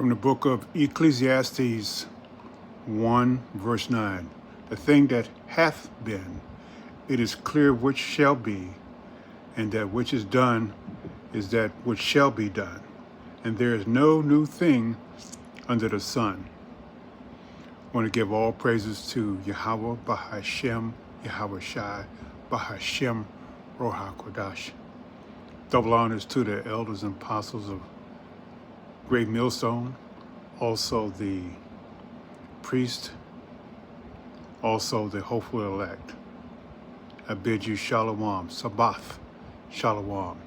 From the book of Ecclesiastes 1, verse 9. The thing that hath been, it is clear which shall be, and that which is done is that which shall be done. And there is no new thing under the sun. I want to give all praises to Yahweh, Bahashem, Yahweh Shai, Bahashem, Roha Kodash. Double honors to the elders and apostles of Great Millstone, also the priest, also the hopeful elect. I bid you shalom, sabbath, shalom.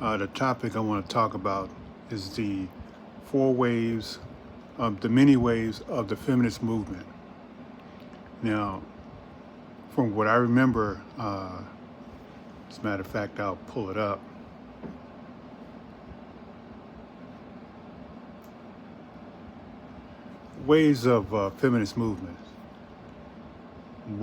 The topic I want to talk about is the many waves of the feminist movement. Now, from what I remember, as a matter of fact, I'll pull it up. Waves of feminist movement. The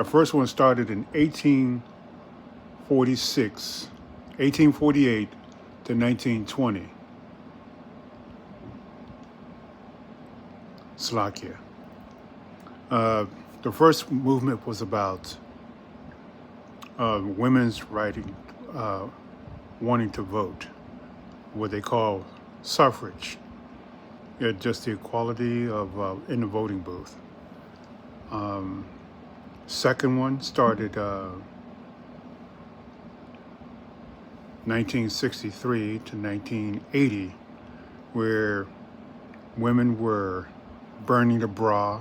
first one started in 1848 to 1920. Slovakia. The first movement was about women's writing, wanting to vote, what they call suffrage. Just the equality of in the voting booth. Second one started 1963 to 1980, where women were burning the bra.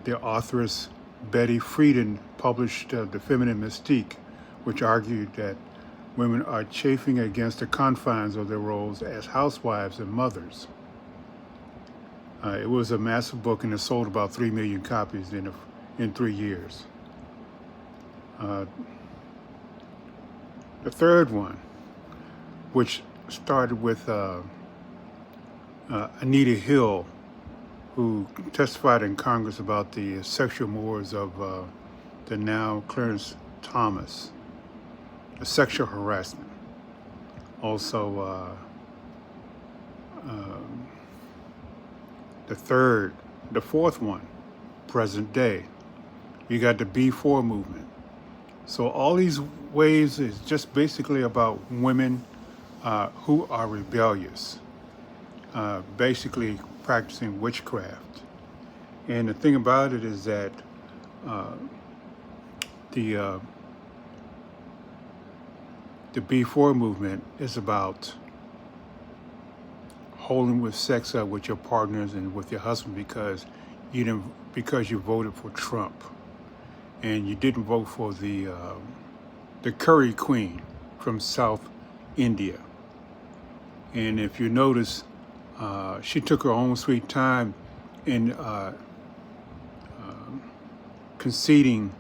The authoress Betty Friedan published The Feminine Mystique, which argued that women are chafing against the confines of their roles as housewives and mothers. It was a massive book, and it sold about 3 million copies in 3 years. The third one, which started with Anita Hill, who testified in Congress about the sexual mores of the now Clarence Thomas, the sexual harassment. Also, the fourth one, present day. You got the B4 movement. So all these waves is just basically about women who are rebellious, basically practicing witchcraft. And the thing about it is that the B4 movement is about holding with sex with your partners and with your husband because you voted for Trump, and you didn't vote for the curry queen from South India. And if you notice, she took her own sweet time in conceding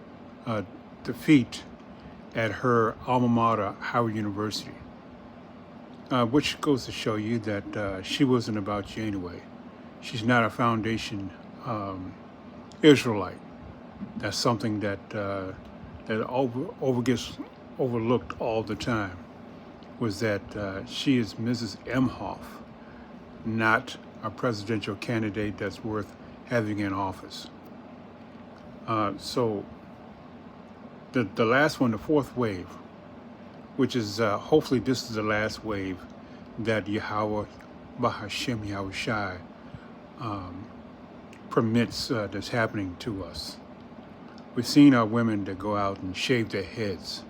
defeat at her alma mater, Howard University, which goes to show you that she wasn't about you anyway. She's not a foundation Israelite. That's something that gets overlooked all the time, was that she is Mrs. Emhoff, not a presidential candidate that's worth having in office. So the last one, the fourth wave, which is hopefully this is the last wave that Yahweh, Bahashem, Yahweh Shai permits that's happening to us. We've seen our women that go out and shave their heads,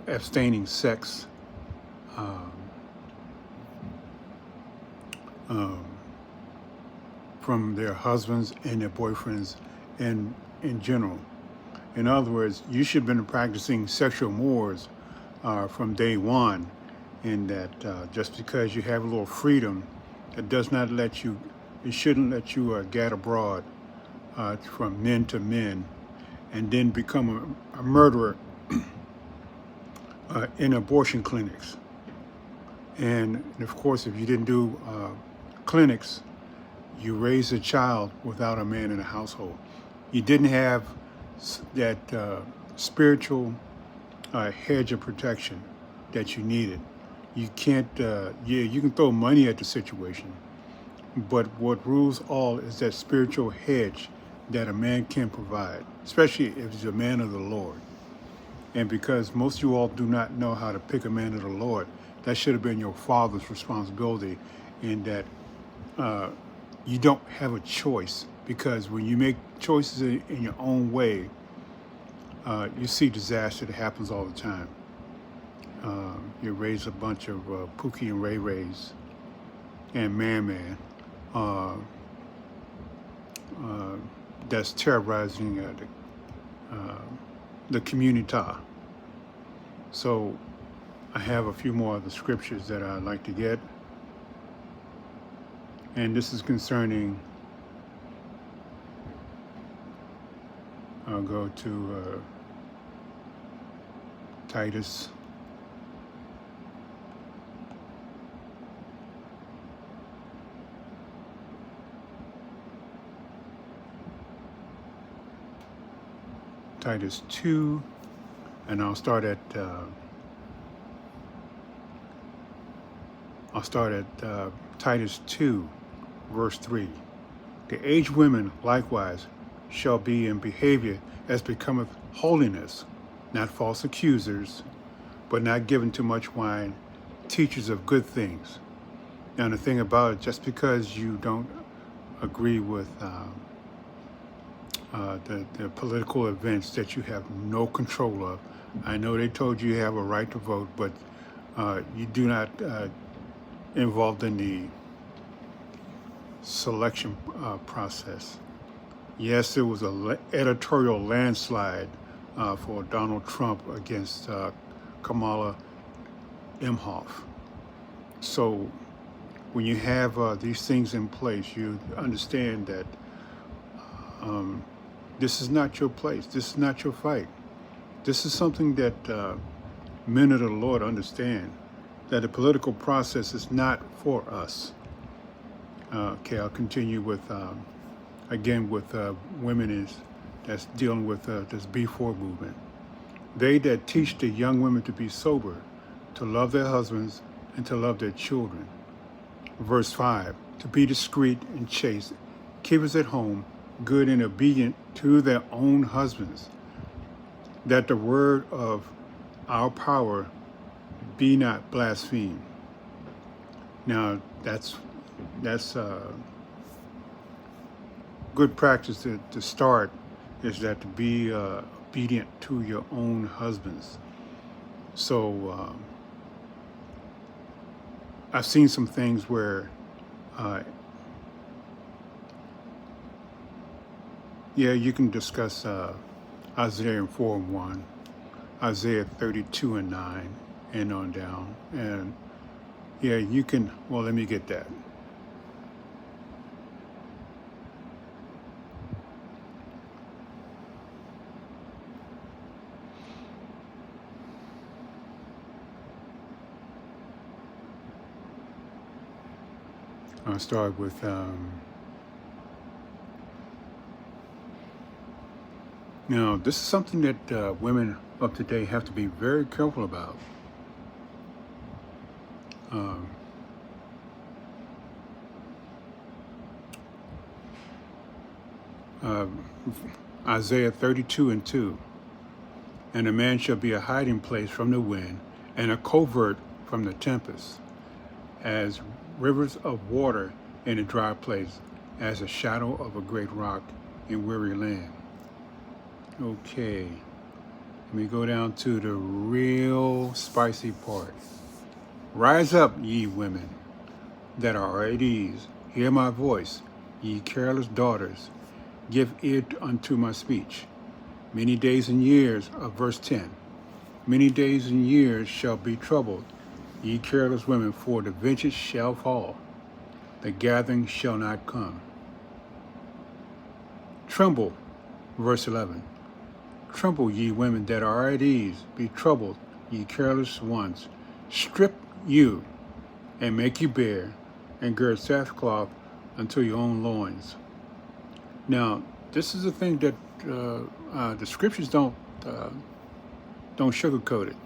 abstaining sex, from their husbands and their boyfriends and in general. In other words, you should have been practicing sexual mores from day one, and that just because you have a little freedom, it shouldn't let you gad abroad from men to men and then become a murderer in abortion clinics. And of course, if you didn't do clinics, you raised a child without a man in the household. You didn't have that spiritual hedge of protection that you need it. You can't, you can throw money at the situation, but what rules all is that spiritual hedge that a man can provide, especially if he's a man of the Lord. And because most of you all do not know how to pick a man of the Lord, that should have been your father's responsibility, in that you don't have a choice. Because when you make choices in your own way, you see disaster that happens all the time. You raise a bunch of Pookie and Ray Rays and Man that's terrorizing the community. So I have a few more of the scriptures that I'd like to get. And this is concerning, I'll go to Titus. Titus 2, and I'll start at Titus 2, verse 3. The aged women likewise shall be in behavior as becometh holiness, not false accusers, but not given to much wine, teachers of good things. Now the thing about it, just because you don't agree with the political events that you have no control of. I know they told you have a right to vote, but you do not involved in the selection process. Yes, there was an editorial landslide for Donald Trump against Kamala Imhoff. So when you have these things in place, you understand that this is not your place. This is not your fight. This is something that men of the Lord understand, that the political process is not for us. Okay, I'll continue with, again, with women that's dealing with this B4 movement. They that teach the young women to be sober, to love their husbands, and to love their children. Verse 5, to be discreet and chaste, keepers at home, good and obedient to their own husbands, that the word of our power be not blasphemed. Now, that's good practice to start, is that to be obedient to your own husbands. So I've seen some things where you can discuss Isaiah 4:1, Isaiah 32:9, and on down. And you can, well, let me get that. I'll start with now, this is something that women of today have to be very careful about. Isaiah 32:2, and a man shall be a hiding place from the wind, and a covert from the tempest, as rivers of water in a dry place, as a shadow of a great rock in weary land. Okay, let me go down to the real spicy part. Rise up, ye women that are at ease, hear my voice, ye careless daughters, give ear unto my speech. Many days and years, of verse 10, many days and years shall be troubled, ye careless women, for the vengeance shall fall, the gathering shall not come. Tremble, verse 11. Tremble, ye women that are at ease, be troubled, ye careless ones. Strip you, and make you bare, and gird sackcloth unto your own loins. Now, this is a thing that the scriptures don't sugarcoat it.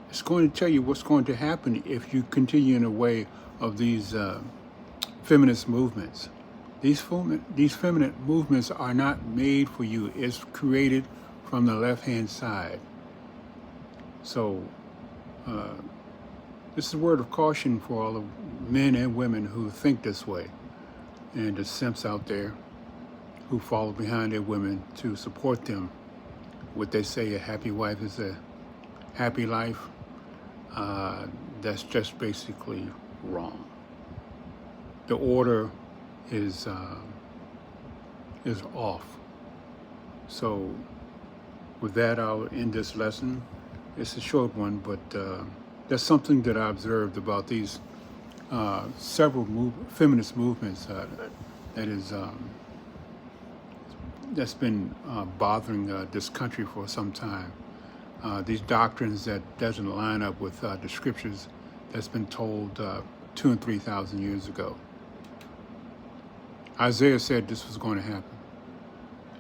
It's going to tell you what's going to happen if you continue in the way of these feminist movements. These feminine movements are not made for you. It's created from the left-hand side. So this is a word of caution for all the men and women who think this way, and the simps out there who follow behind their women to support them. What they say a happy wife is a happy life, that's just basically wrong. The order is off. So with that, I'll end this lesson. It's a short one, but that's something that I observed about these several feminist movements that's been bothering this country for some time. These doctrines that doesn't line up with the scriptures that's been told 2,000 and 3,000 years ago. Isaiah said this was going to happen.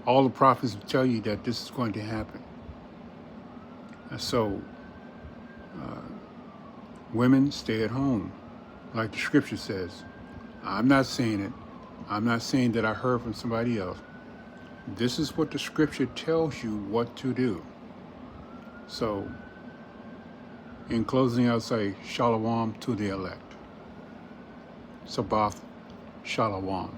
All the prophets tell you that this is going to happen. So women, stay at home, like the scripture says. I'm not saying it. I'm not saying that I heard from somebody else. This is what the scripture tells you what to do. So, in closing, I'll say shalom to the elect. Sabbath shalom.